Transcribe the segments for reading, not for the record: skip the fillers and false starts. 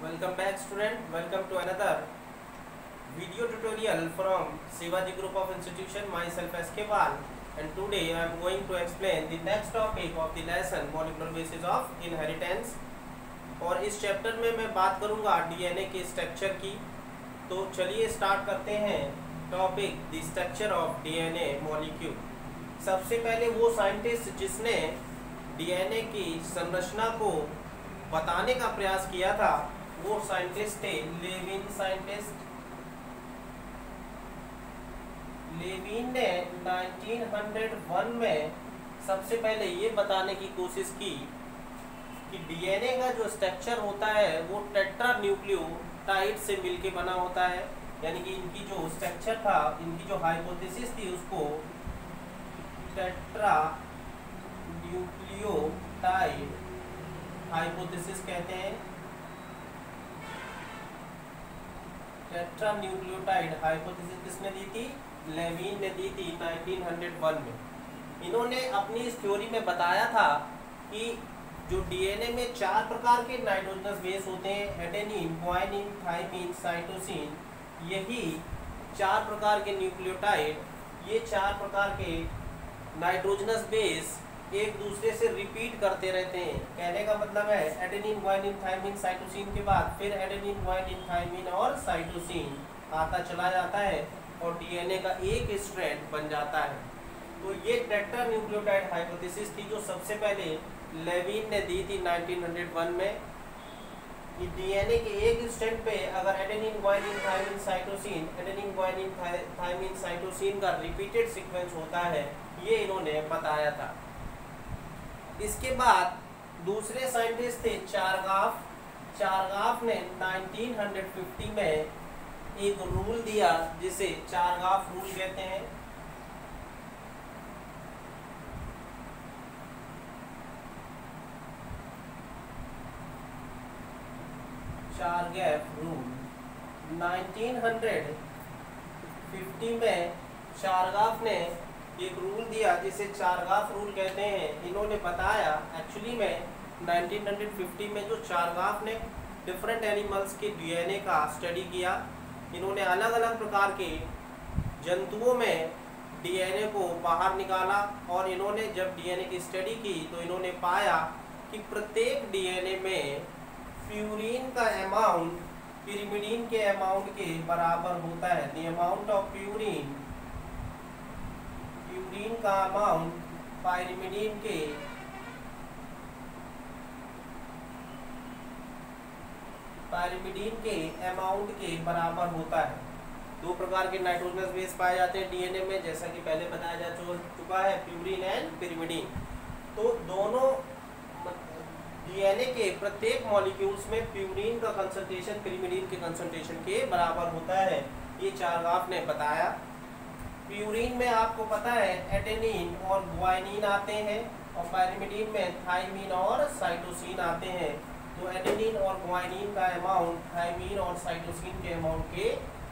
Welcome back student. Welcome to another video tutorial from Shivaji Group of Institution. Myself as Keval, and today I am going to explain the next topic of the lesson molecular basis of inheritance. और इस chapter में मैं बात करूंगा DNA के structure की। तो चलिए स्टार्ट करते हैं topic the structure of DNA molecule. सबसे पहले वो साइंटिस्ट जिसने डीएनए की संरचना को बताने का प्रयास किया था वो साइंटिस्ट थे लेविन साइंटिस्ट। लेविन ने 1901 में सबसे पहले ये बताने की कोशिश की कि डीएनए का जो स्ट्रक्चर होता है वो टेट्रा न्यूक्लियोटाइड से मिलके बना होता है। यानी कि इनकी जो स्ट्रक्चर था, इनकी जो हाइपोथेसिस थी उसको टेट्रा न्यूक्लियोटाइड हाइपोथेसिस कहते हैं। टेट्रा न्यूक्लियोटाइड हाइपोथेसिस किसने दी थी? लेविन ने दी थी 1901 में। इन्होंने अपनी इस थ्योरी में बताया था कि जो डीएनए में 4 प्रकार के नाइट्रोजनस बेस होते हैं, एडेनिन, ग्वानिन, थाइमिन, साइटोसिन। यही 4 प्रकार के न्यूक्लियोटाइड, ये 4 प्रकार के नाइट्रोजनस बेस एक दूसरे से रिपीट करते रहते हैं। कहने का मतलब है एडेनिन, ग्वानिन, थाइमिन, साइटोसिन के बाद फिर एडेनिन, ग्वानिन, थाइमिन और साइटोसिन आता चला जाता है और डीएनए का एक स्ट्रैंड बन जाता है। तो ये टेट्रा न्यूक्लियोटाइड हाइपोथेसिस थी जो सबसे पहले लेविन ने दी थी 1901 में। डीएनए के एक स्ट्रैंड पे अगर adenine, guanine, thymine, cytosine, adenine, guanine, thymine, cytosine का रिपीटेड सीक्वेंस होता है, ये इन्होंने बताया था। इसके बाद दूसरे साइंटिस्ट थे चारगाफ। चारगाफ ने 1950 में एक रूल दिया जिसे चारगाफ रूल कहते हैं। चारगाफ रूल 1950 में चारगाफ ने एक रूल दिया जिसे चारगाफ रूल कहते हैं। इन्होंने बताया एक्चुअली में 1950 में जो चारगाफ ने डिफरेंट एनिमल्स के डीएनए का स्टडी किया। इन्होंने अलग अलग प्रकार के जंतुओं में डीएनए को बाहर निकाला और इन्होंने जब डीएनए की स्टडी की तो इन्होंने पाया कि प्रत्येक डीएनए में प्यूरिन का अमाउंट पिरिमिडीन के अमाउंट के बराबर होता है। द अमाउंट ऑफ प्यूरिन का अमाउंट पाइरिमिडीन के अमाउंट के बराबर होता है। 2 प्रकार के नाइट्रोजनस बेस पाए जाते हैं डीएनए में, जैसा कि पहले बताया जा चुका है, प्यूरिन एंड पिरिमिडीन। तो दोनों डीएनए के प्रत्येक मॉलिक्यूल्स में प्यूरिन का कंसंट्रेशन पिरिमिडीन के कंसंट्रेशन के बराबर होता है। ये चारगाफ ने बताया। प्यूरिन में आपको पता है एडेनिन और ग्वानिन आते हैं और पाइरिमिडीन में थाइमिन और साइटोसिन आते हैं। तो एडेनिन और ग्वानिन का अमाउंट थाइमिन और साइटोसिन के अमाउंट के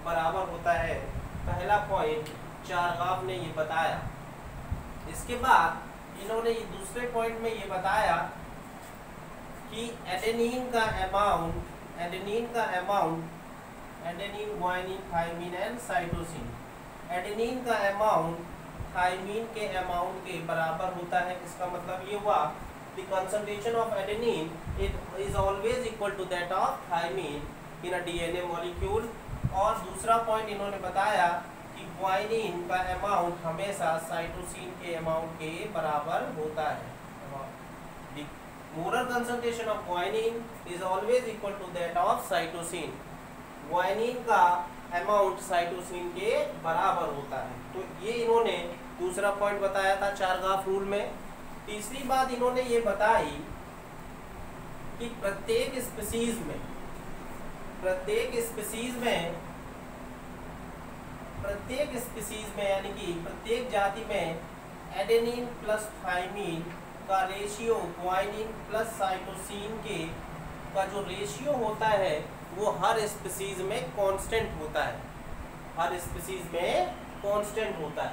बराबर होता है। पहला पॉइंट चारगाफ ने ये बताया। इसके बाद इन्होंने ये दूसरे पॉइंट में ये बताया कि adenine, guanine, thymine and cytosine, adenine का अमाउंट थाइमिन के अमाउंट के बराबर होता है। इसका मतलब ये हुआ the concentration of adenine is always equal to that of thymine in a DNA molecule। और दूसरा पॉइंट इन्होंने बताया कि ग्वानिन का अमाउंट हमेशा साइटोसिन के अमाउंट के बराबर होता है। The molar concentration of guanine is always equal to that of cytosine। Guanine का अमाउंट साइटोसिन के बराबर होता है। तो ये इन्होंने दूसरा पॉइंट बताया था चारगाफ रूल में। तीसरी बात इन्होंने ये बताई कि प्रत्येक स्पीशीज में यानी कि प्रत्येक जाति में एडेनिन प्लस थाइमिन का रेशियो ग्वानिन प्लस साइटोसिन के का जो रेशियो होता है वो हर स्पीशीज में कांस्टेंट होता है।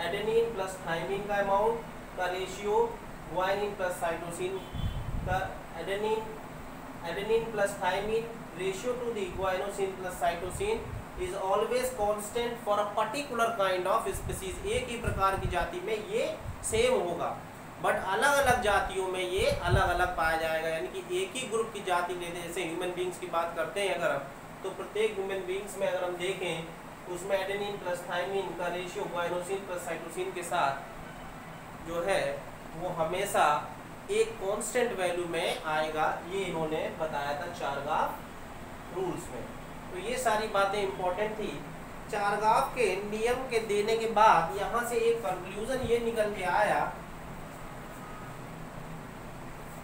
एडेनिन प्लस थाइमिन का अमाउंट का रेशियो ग्वानिन प्लस साइटोसिन का adenine plus thymine ratio to the guanosine plus cytosine is always constant for a particular kind of species. एक ही प्रकार की जाति में ये सेम होगा, बट अलग अलग जातियों में ये अलग अलग पाया जाएगा। यानी कि एक ही ग्रुप की जाति लेते, जैसे ह्यूमन बींग्स की बात करते हैं अगर हम, तो प्रत्येक ह्यूमन बींग्स में अगर हम देखें उसमें एडेनिन प्लस थाइमिन का रेशियो गुआइनोसिन प्लस साइटोसिन के साथ जो है वो हमेशा एक कांस्टेंट वैल्यू में आएगा। ये इन्होंने बताया था चारगाफ रूल्स में। तो ये सारी बातें इंपॉर्टेंट थी। चारगाफ के नियम के देने के बाद यहाँ से एक कंक्लूजन ये निकल के आया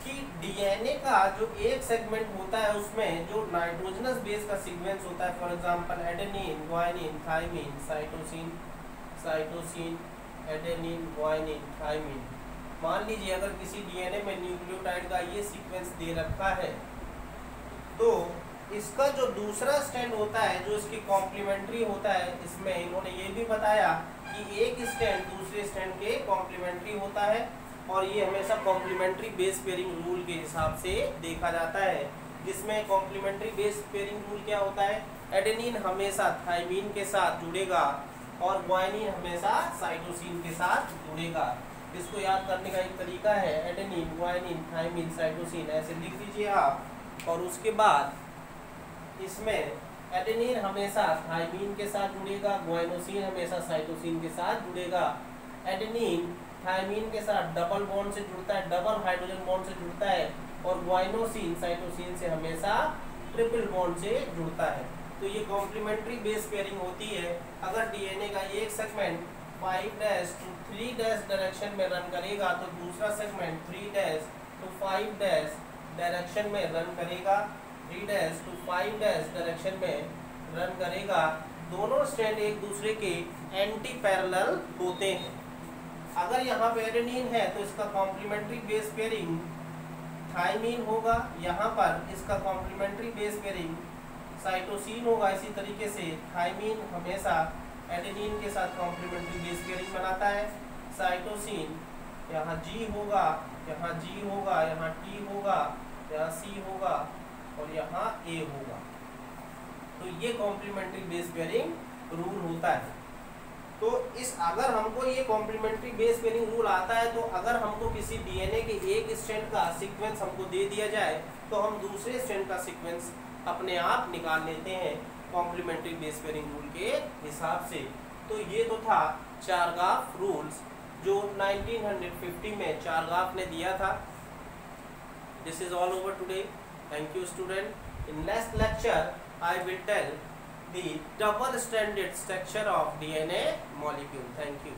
कि डीएनए का जो एक सेगमेंट होता है उसमें जो नाइट्रोजनस बेस का सीक्वेंस होता है, for example adenine, guanine, thymine, cytosine, cytosine, adenine, guanine, thymine. मान लीजिए अगर किसी डीएनए में न्यूक्लियोटाइड का ये सीक्वेंस दे रखा है, तो इसका जो दूसरा स्ट्रैंड होता है जो इसकी कॉम्प्लीमेंट्री होता है, इसमें इन्होंने ये भी बताया कि एक स्ट्रैंड दूसरे स्ट्रैंड के कॉम्प्लीमेंट्री होता है, और ये हमेशा कॉम्प्लीमेंट्री बेस पेयरिंग रूल के हिसाब से देखा जाता है। जिसमें कॉम्प्लीमेंट्री बेस पेयरिंग रूल क्या होता है, एडेनिन हमेशा थाइमिन के साथ जुड़ेगा और गुआनिन हमेशा साइटोसिन के साथ जुड़ेगा। इसको याद करने का एक तरीका है, एडेनिन, गुआनिन, थाइमिन, साइटोसिन ऐसे लिख दीजिए आप। और उसके बाद इसमें एडेनिन हमेशा थाइमिन के साथ जुड़ेगा, गुआइनोसिन हमेशा साइटोसिन के साथ जुड़ेगा। एडेनिन थाइमिन के साथ डबल बॉन्ड से जुड़ता है, डबल हाइड्रोजन बॉन्ड से जुड़ता है, और गुआइनोसिन साइटोसिन से हमेशा ट्रिपल बॉन्ड से जुड़ता है। तो ये कॉम्प्लीमेंट्री बेस पेयरिंग होती है। अगर डीएनए का एक सेगमेंट 5' to 3' डायरेक्शन में रन करेगा तो दूसरा सेगमेंट 3' to 5' डायरेक्शन में रन करेगा, 3' to 5' डायरेक्शन में रन करेगा। दोनों स्ट्रैंड एक दूसरे के एंटी पैरेलल होते हैं। अगर यहाँ पे एडेनिन है तो इसका कॉम्प्लीमेंट्री बेस पेयरिंग थाइमिन होगा, यहाँ पर इसका कॉम्प्लीमेंट्री बेस पेयरिंग साइटोसिन होगा। इसी तरीके से थाइमिन हमेशा एडेनिन के साथ कॉम्प्लीमेंट्री बेस पेयरिंग बनाता है। साइटोसिन यहाँ G होगा, यहाँ G होगा, यहाँ T होगा, यहाँ C होगा और यहाँ A होगा। तो ये कॉम्प्लीमेंट्री बेस पेयरिंग रूल होता है। तो इस अगर हमको ये कॉम्प्लीमेंट्री बेस पेयरिंग रूल आता है, तो अगर हमको किसी डीएनए के एक स्ट्रैंड का सीक्वेंस हमको दे दिया जाए तो हम दूसरे स्ट्रैंड का सीक्वेंस अपने आप निकाल लेते हैं कॉम्प्लीमेंट्री बेस पेयरिंग रूल के हिसाब से। तो ये तो था चारगाफ रूल्स जो 1950 में चारगाफ ने दिया था। This is all over today. Thank you student. In next lecture I will tell the double stranded structure of DNA molecule. Thank you.